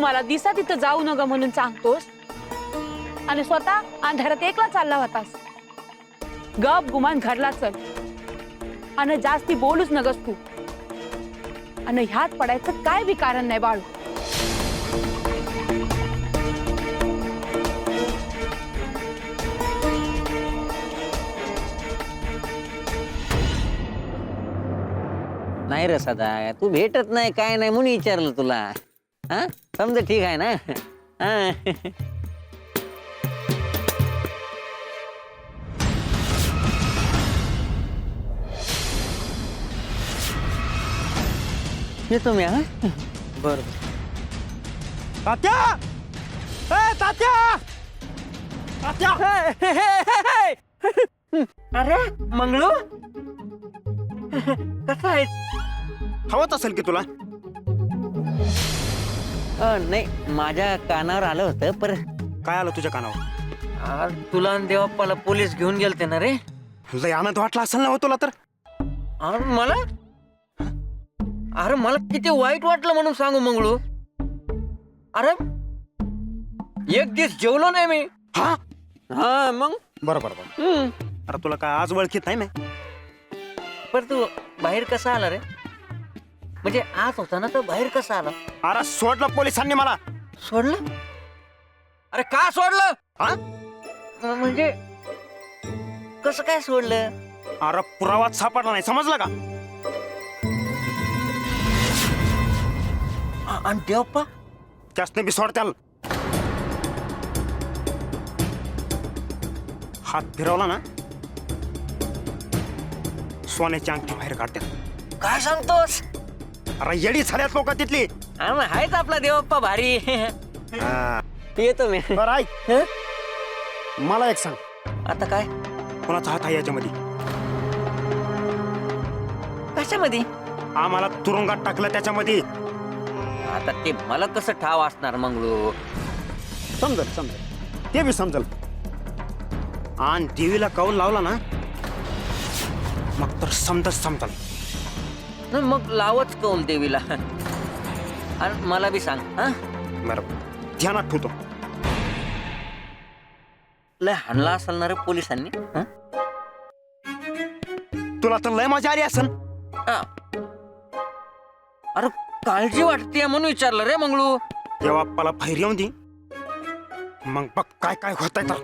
मला दिसा तिथं जाऊ नका म्हणून सांगतोस आणि स्वतः अंधारात एकला चालला होतास. गप गुमान घरला चल आणि जास्ती बोलूच नगस तू. आणि ह्यात पडायचं काय बी कारण नाही बाळू. नाही रे सदा, तू भेटत नाही काय नाही म्हणून विचारलं तुला. हा समजा ठीक आहे ना. हा येतो मी. हा बर तात्या, ए तात्या, तात्या. अरे मंगळू कसं आहे? हवत असेल की तुला? नाही माझ्या कानावर आलं होतं पर. काय आलं तुझ्या कानावर? तुला आणि देवाप्पाला पोलीस घेऊन गेलते ना रे. लय आनंद वाटला असेल ना हो तुला तर. अरे मला किती वाईट वाटलं म्हणून सांगू मंगळू. अरे एक दिवस जेवलो नाही मी. हा हा मग बरं बरं बरं. अरे तुला काय आज ओळखीत नाही मी? पर तू बाहेर कसा आला रे? म्हणजे आज होता ना तर बाहेर कसा आला? अरे सोडलं पोलिसांनी मला. सोडलं? अरे का सोडलं? हा म्हणजे कसं काय सोडलं? अरे पुरावाच सापडला नाही, समजलं का? आणि देवप्पा? त्यासने बी सोड त्याला. हात फिरवला ना सोन्याची अंगठी बाहेर काढतात. काय सांगतोस? अरे येडी झाल्यात लोक तिथली. आहेच आपला देवप्पा भारी. हा. येतो मी. बरं ऐक, हं? मला एक सांग, आता काय? कोणाचा हात आहे याच्यामध्ये? कशामध्ये? आम्हाला तुरुंगात टाकलं त्याच्यामध्ये. आता ते मला कसं ठाव असणार मंगळू? समजल समजल, ते बी समजल. आणि देवीला कौल लावला ना मग तर समजल. मग लावच कौल देवीला. आणि मला बी सांग. हा बरोबर, ध्यानात ठेवतो. लय हाणला असेल ना रे पोलिसांनी. हं? तुला तर लय मजा आली असन. हा. अरे काळजी वाटते म्हणून विचारलं रे मंगळू. तेव्हा आपल्याला बाहेर येऊन दे, मग बघ काय काय होत आहे. तर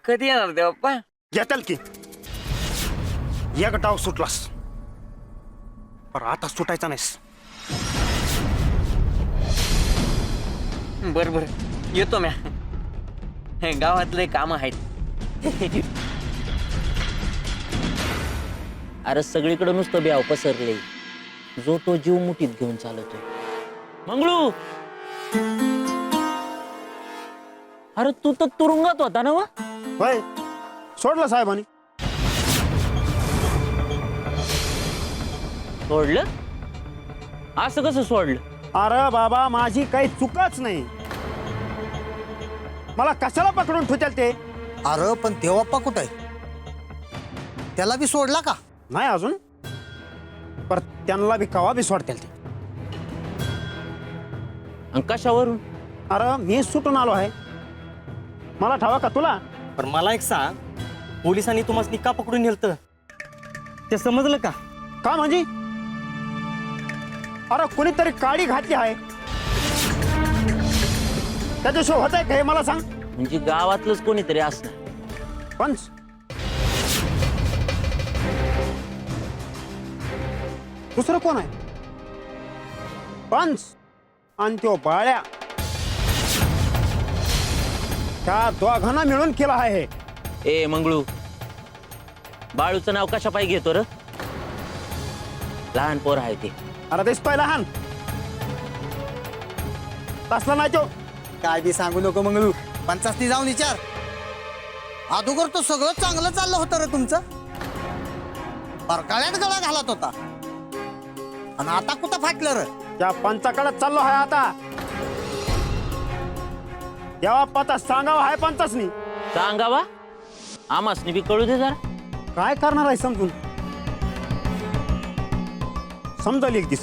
कधी येणार देवप्पा? येताल की. एक डाव सुटलास पर आता सुटायचा नाहीस. बर बर येतो म्या. गावातले काम आहेत. अरे सगळीकडे नुसतं ब्याव पसरले. जो तो जीव मुठीत घेऊन चालतो. मंगळू, अरे तू तर तुरुंगात होता ना? वा होय, सोडलं साहेबांनी. सोडलं? असं कसं सोडलं? अरे बाबा, माझी काही चुकच नाही. मला कशाला पकडून ठेवतील ते? अरे पण देवाप्पा कुठं आहे? त्याला बी सोडला का? नाही अजून, पर त्यांना बी कवा बी सोडतील ते. आणि कशावरून? अरे मी सुटून आलो आहे, मला ठावा का तुला? पण मला एक सांग, पोलिसांनी तुम्हाला का पकडून नेलतं ते समजलं का? का म्हणजे? अरे कोणीतरी काडी घातली आहे, त्याच्याशिवाय होत आहे का हे मला सांग? म्हणजे गावातलंच कोणीतरी असणार. पंच, दुसरं कोण आहे? पंच आणि तो बाळ्या, त्या दोघांना मिळून केला आहे हे. ए मंगळू, बाळूचं नाव कशा पायी घेतो र? लहान पोर आहे ते. अरे तेच पहिला हान तसला नाही तो. काय बी सांगू नको मंगळू, पंचासनी जाऊन विचार. अगोदर तो सगळं चांगलं चाललं होतं रे तुमचं. परकाळ्यात गळा घालत होता आणि आता कुठं फाटलं रे? त्या पंचाकडे चाललो आहे आता. तेव्हा पता सांगावा आहे पंचासनी. सांगावा, आमासनी बी कळू दे जरा. काय करणार आहे समजून? समजल एक दिस.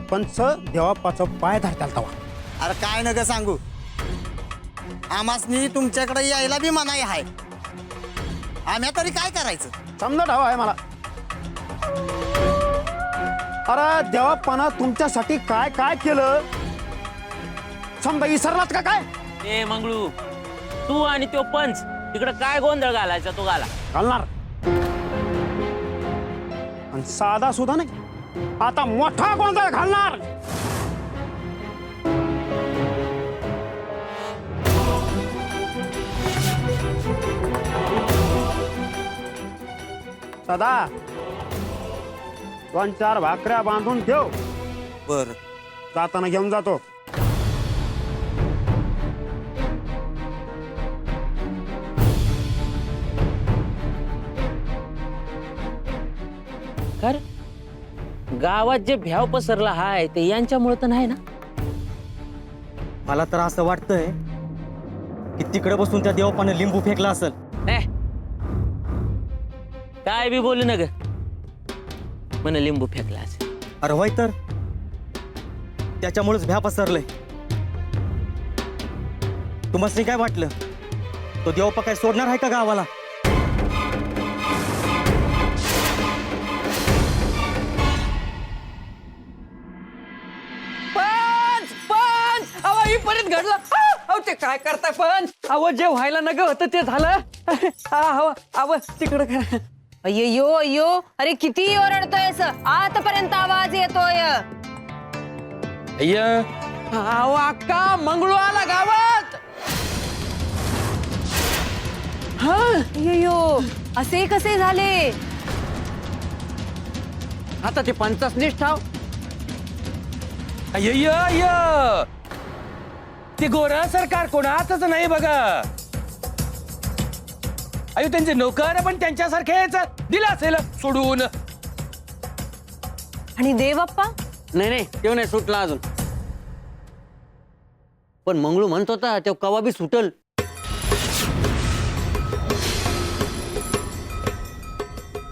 पंच देवाप्पाचं पाय धरताल तवा. अरे काय नका सांगू, आमासनी तुमच्याकडे यायला बी मनाई आहे. आम्ही तरी काय करायचं? समजत हवा आहे मला. अरे देवापणा तुमच्यासाठी काय काय केलं समजा विसरलात का काय? ए मंगळू, तू आणि तो पंच तिकडे काय गोंधळ घालायचा तो घाला. घालणार आणि साधा सुद्धा नाही, आता मोठा गोंधळ घालणार. सदा 2-4 भाकऱ्या बांधून ठेव, बर. जाताना घेऊन जातो. कर गावात जे भ्याव पसरला हाय ते यांच्यामुळे तर नाही ना. मला तर असं वाटतंय की तिकडे बसून त्या देवपानं लिंबू फेकला असेल. काय बी बोलू न ग, म्हण लिंबू फेकला असेल. अरे वय तर त्याच्यामुळेच भ्या पसरलंय. तुम्हाला काय वाटलं तो देवपा काय सोडणार आहे का गावाला? पंच पंच अहो ही परत घडलं. अहो ते काय करताय पंच? अहो जे व्हायला नग होतं ते झालं. अहो तिकडं काय? अय्यो अय्यो, अरे किती ओरडतोय, आतापर्यंत आवाज येतोय. अहो अक्का मंगळू आला गावात. अय्यो, असे कसे झाले? आता ते पंचास निष्ठाव. अय्यो ते गोरा सरकार कोणाचंच नाही बघा. अयो त्यांचे नोकर पण त्यांच्यासारखेच दिला असेल सोडून. आणि देवप्पा? नाही तेव्हा नाही सुटला अजून. पण मंगळू म्हणत होता तो कवा बी सुटल.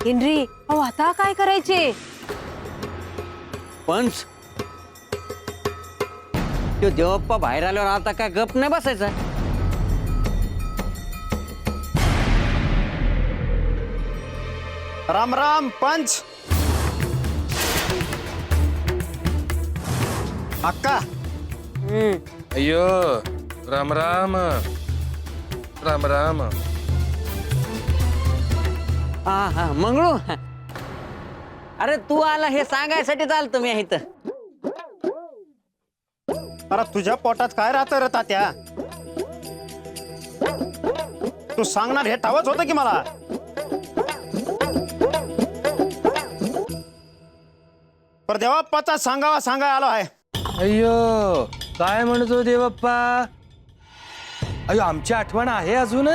हेनरी, अहो आता काय करायचे? पंच तो देवप्पा बाहेर आल्यावर आता काय गप नाही बसायचा. राम राम पंच. अक्का अय्यो राम राम राम राम. हा मंगळू, अरे तू आला हे सांगायसाठी चालतो मी इथं. अरे तुझ्या पोटात काय राहतं रे तात्या? तू सांगणार हे ठावच होतं की मला. पर देवाप्पाचा सांगाय आलो आहे. अय्यो काय म्हणतो देवप्पा? अय्यो आमची आठवण आहे अजून.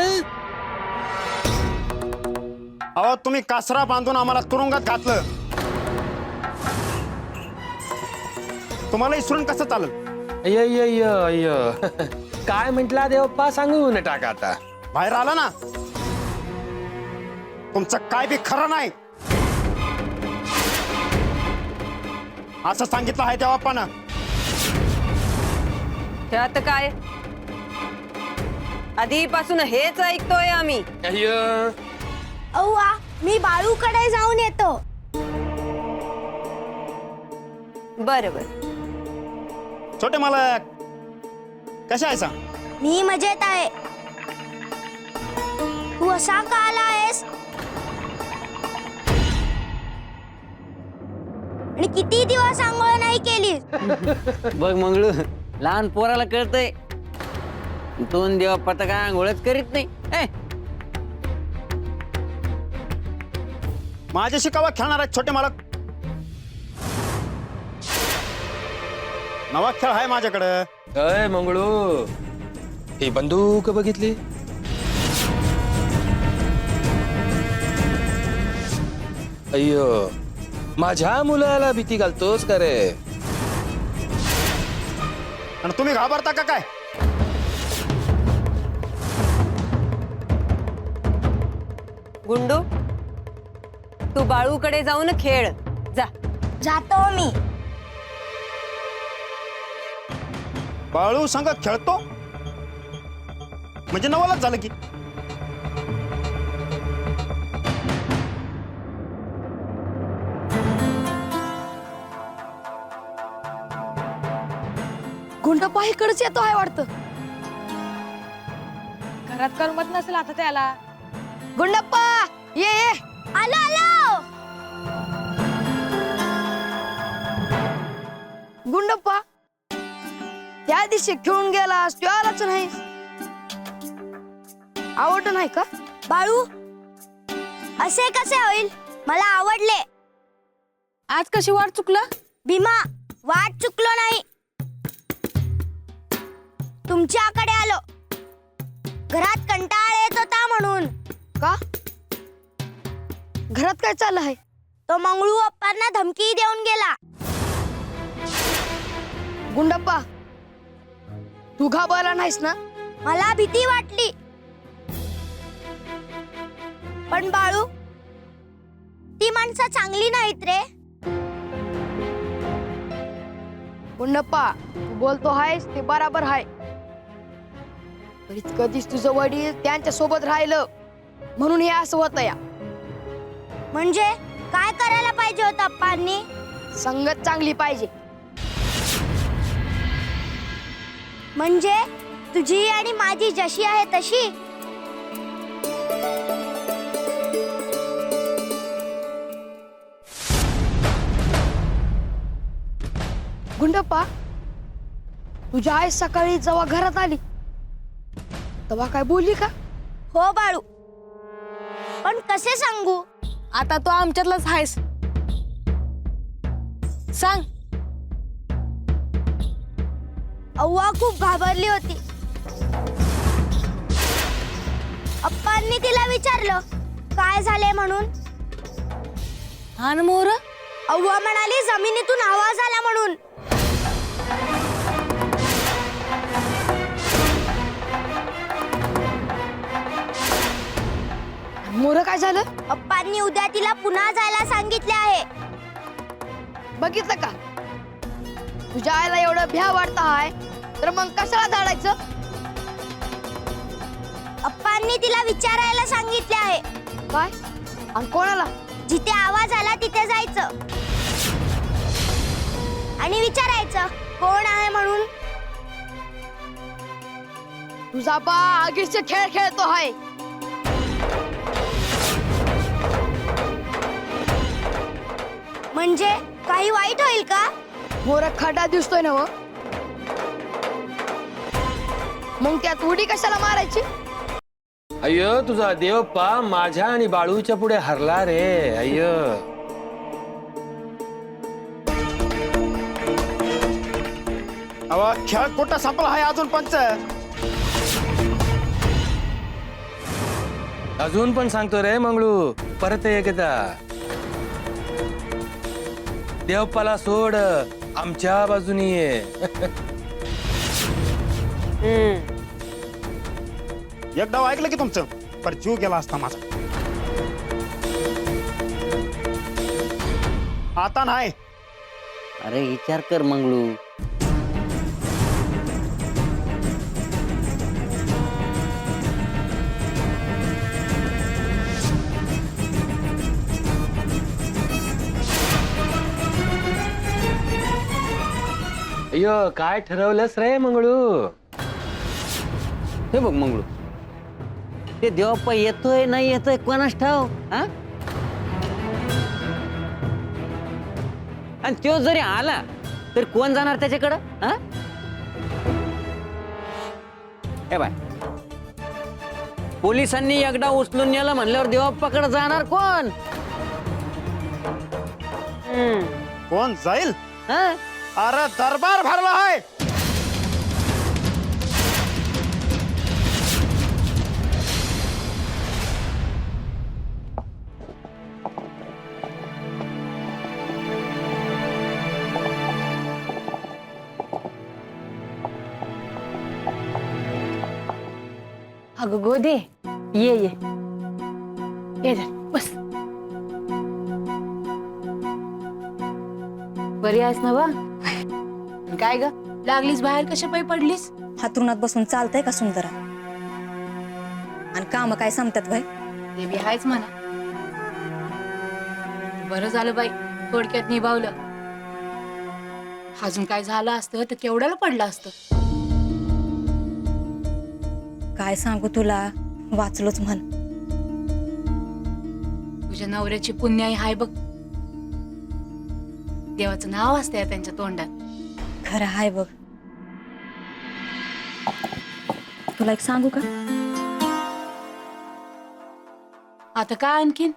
अहो तुम्ही कासरा बांधून आम्हाला तुरुंगात घातलं, तुम्हाला इसरून कसं चालेल? अय्यो काय म्हंटला देवप्पा सांगून टाका आता. बाहेर आला ना, तुमचं काय बी खरं नाही असं सांगितलं आहे देवाप्पानं. त्यात काय, आधीपासून हेच ऐकतोय आम्ही. अय्यो अव्वा, मी बाळूकडे जाऊन येतो. बरोबर. छोटे मालक कशा आहे सांग? मी मजेत आहे. तू असा का आला आहेस? आणि किती दिवस आंघोळ नाही केली? बघ मंगळू, लहान पोराला कळतंय. 2 देवप्पा तर काय आंघोळच करीत नाही. माझ्याशी कवा खेळणार आहेत छोटे मालक? नवा खेळ आहे माझ्याकडं. अय मंगळू, ही बंदूक बघितली? अय्यो माझ्या मुलाला भीती घालतोस का रे? आणि तुम्ही घाबरता का काय? गुंडू, तू बाळूकडे जाऊन खेळ जा. जातो मी. बाळू संग खेळतो म्हणजे नवलच झालं की. गुंडप्पा इकडेच येतो आहे वाटतं. घरात करमत नसेल आता त्याला. गुंडप्पा ये ये. आलो आलो. गुंडप्पा त्या दिवशी खेळून गेलास तू आलाच नाही. आवडत नाही का? बाळू असे कसे होईल? मला आवडले. आज कशी वाट चुकला? भीमा वाट चुकलो नाही. तुमच्याकडे आलो. घरात कंटाळा येत होता म्हणून. का? घरात काय चाललं आहे? तो मंगळू अप्पांना धमकी देऊन गेला. गुंडप्पा तू घाबरला नाहीस ना? मला भीती वाटली. पण बाळू ती माणसं चांगली नाहीत रे. गुंडप्पा तू बोलतो आहेस ते बराबर आहे. कधीच तुझं वडील त्यांच्या सोबत राहिलं म्हणून हे असं होतं या. म्हणजे काय करायला पाहिजे होतं अप्पांनी? संगत चांगली पाहिजे. म्हणजे तुझी आणि माझी जशी आहे तशी. गुंडप्पा तुझ्या आई सकाळी जेव्हा घरात आली तेव्हा काय बोलली का? हो बाळू. पण कसे सांगू? आता तो आमच्यातलाच आहेस. सांग. अव्वा खूप घाबरली होती. अप्पांनी तिला विचारलं काय झाले म्हणून. हा ना मोर. अव्वा म्हणाली जमिनीतून आवाज आला म्हणून. मोर काय झालं? अप्पांनी उद्या तिला पुन्हा जायला सांगितले आहे. बघितलं का? तुझ्या आईला एवढं भ्या वाटत आहे तर मग कशाला धाडायचं? अप्पांनी तिला विचारायला सांगितले आहे. काय? आणि कोणाला? जिथे आवाज आला तिथे जायचं आणि विचारायचं कोण आहे म्हणून. तुझा बा आगीचे खेळ खेळतो आहे. म्हणजे काही वाईट होईल का? मोर खडा दिसतोय ना व? मग त्यात उडी कशाला मारायची? अय्यो तुझा देवप्पा माझ्या आणि बाळूच्या पुढे हरला रे. अय्यो अहो खेळ कुठं संपला आहे अजून पंच. अजून पण सांगतो रे मंगळू, परत एकदा देवप्पाला सोड, आमच्या बाजूनी ये. एकदा ऐकलं की तुमचं पर जीव गेला असता माझा. आता नाही. अरे विचार कर मंगळू. अय्यो काय ठरवलंस रे मंगळू? हे बघ मंगळू, ते देवप्पा येतोय नाही येतोय कोणास ठाव. हा? आणि तो जरी आला तर कोण जाणार त्याच्याकडं? हा? हे बाय, पोलिसांनी एकदा उचलून नेलं म्हणल्यावर देवप्पाकडे जाणार कोण? कोण जाईल? हा? अरे दरबार भरला आहे. अगं गोदे ये ये ये जा, बस. बरी आहेस ना वा? काय ग लागलीस बाहेर कशा पायी पडलीस? हातरुणात बसून चालतंय का सुंदरा? आणि काम काय संपतात भाई? ते बी आहेच म्हणा. बरं झालं बाई, थोडक्यात निभावलं. अजून काय झालं असतं तर केवढ्याला पडलं असतं. काय सांगू तुला, वाचलोच म्हण. तुझ्या नवऱ्याची पुण्याई हाय बघ. देवाचं नाव असतंय त्यांच्या तोंडात. खरं हाय बघ. तुला एक सांगू का? आता काय आणखीन?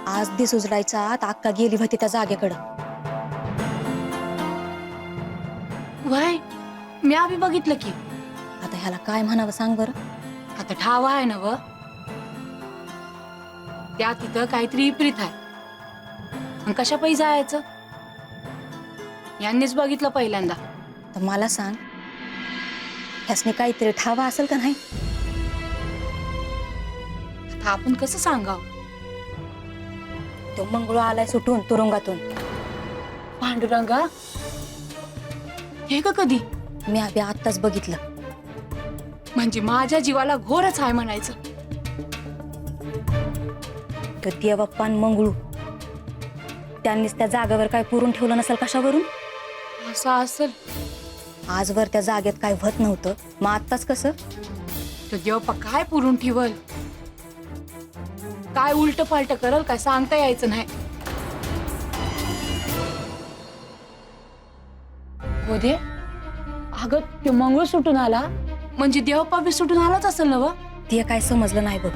आज दिस उजडायचा आत अक्का गेली होती त्या जागेकडं. वय मी आम्ही बघितलं की. आता ह्याला काय म्हणावं सांग बरं? आता ठावा आहे ना व, त्या तिथं काहीतरी विपरीत आहे. मग कशा पायी जायचं? यांनीच बघितलं पहिल्यांदा. तर मला सांग, ह्यासनी काहीतरी ठावा असेल का नाही? आता आपण कसं सांगावं? तो मंगळू आलाय सुटून तुरुंगातून. पांडुरंगा, हे का कधी? मी आधी आत्ताच बघितलं. म्हणजे माझ्या जीवाला घोरच आहे म्हणायचं. तो देवप्पा आणि मंगळू त्यांनीच त्या जागेवर काय पुरून ठेवलं नसेल कशावरून? असं असेल. आजवर त्या जागेत काय व्हत नव्हतं, मग आत्ताच कसं? तो देवप्पा काय पुरून ठेवल, काय उलट पालट करल काय सांगता यायचं नाही. हो दे. अगं तो मंगळ सुटून आला म्हणजे देवप्पा बी सुटून आलाच असेल ना व? ते काय समजलं नाही बघ.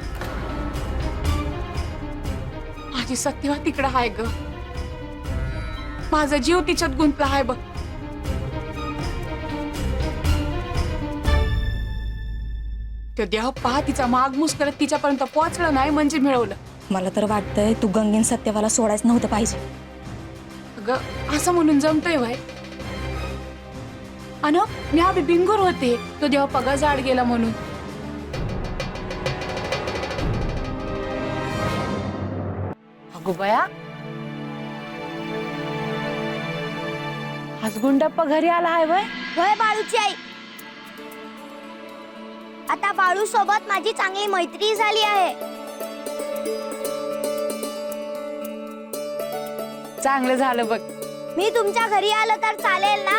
माझी सत्यवा तिकडं हाय ग. माझा जीव तिच्यात गुंतला हाय बघ. तो देवप्पा तिचा मागमूस करत तिच्यापर्यंत पोहोचला नाही म्हणजे मिळवलं. मला तर वाटतंय तू गंगेन सत्यवाला सोडायचं नव्हतं पाहिजे. अगं असं म्हणून जमतोय भाई. अन मी आधी बिंगोर होते तो देवप्पा गजाड गेला म्हणून. अगो बया, आज गुंडप्पा घरी आला आहे वय? होय बाळूची आई. आता बाळू सोबत माझी चांगली मैत्री झाली आहे. चांगलं झालं बघ. मी तुमच्या घरी आलं तर चालेल ना?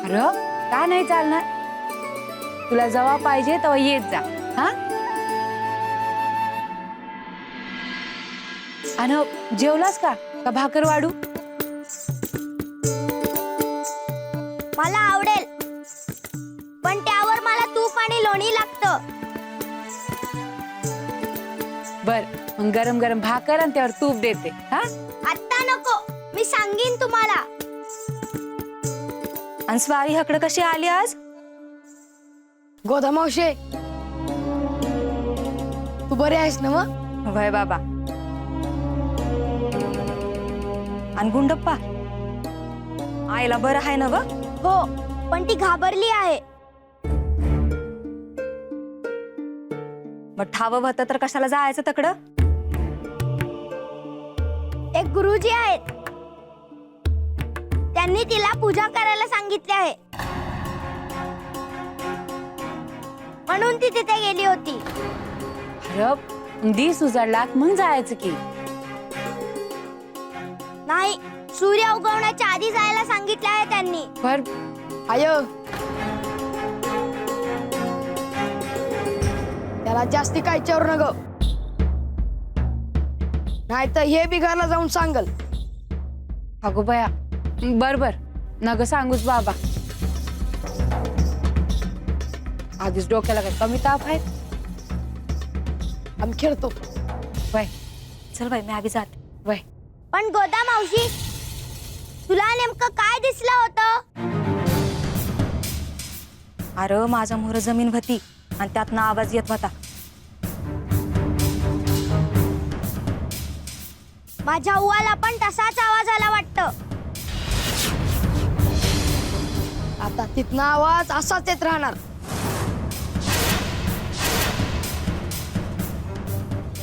अरे का नाही चालणार? तुला जेव्हा पाहिजे तेव्हा येत जा. हा, अन जेवलास का भाकर वाढू? मला आवडेल, पण त्यावर मला तूप आणि लोणी लागतं. बर, मग गरम गरम भाकर आणि त्यावर तूप देते. हा, आत्ता नको, मी सांगीन तुम्हाला. आणि स्वारी हकडं कशी आली आज? गोदा मावशे, तू बरे आहेस ना मग? वय बाबा. आणि गुंडप्पा, आईला बरं आहे ना व? हो, पण ती घाबरली आहे. मग ठावं होतं तर कशाला जायचं तकडं? एक गुरुजी आहेत, त्यांनी तिला पूजा करायला सांगितले आहे, म्हणून ती तिथे गेली होती. अरे दिस उजाडला मग जायचं की. नाही, सूर्य उगवण्याच्या आधी जायला सांगितले आहे त्यांनी. बर आय, त्याला जास्ती काय विचारू नग, नाही तर हे बिघारला जाऊन सांगल. अगो बया, बर बर नग सांगूच बाबा. आधीच डोक्याला काय कमी ताप आहे. आम्ही खेळतो. वय चल बाई, मी आधी जाते. वय. पण गोदा मावशी, तुला नेमकं काय दिसलं होतं? अरे माझ्या मोर जमीन होती आणि त्यातनं आवाज येत होता. माझ्या उवाला पण तसाच आवाज आला वाटतं. आता तिथनं आवाज असाच येत राहणार.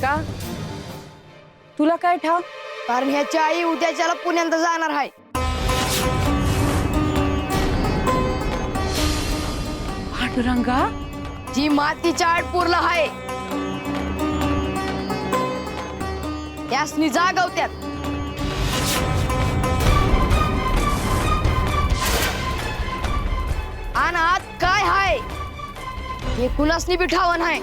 का तुला काय ठाव? कारण ह्याची आई उद्याच्याला पुण्यात जाणार आहे. पांडुरंगा जी मातीच्या आडपूरला आहे यासनी जागवत्यात आणि आत काय हाय हे कुणासनी बिठावं नाही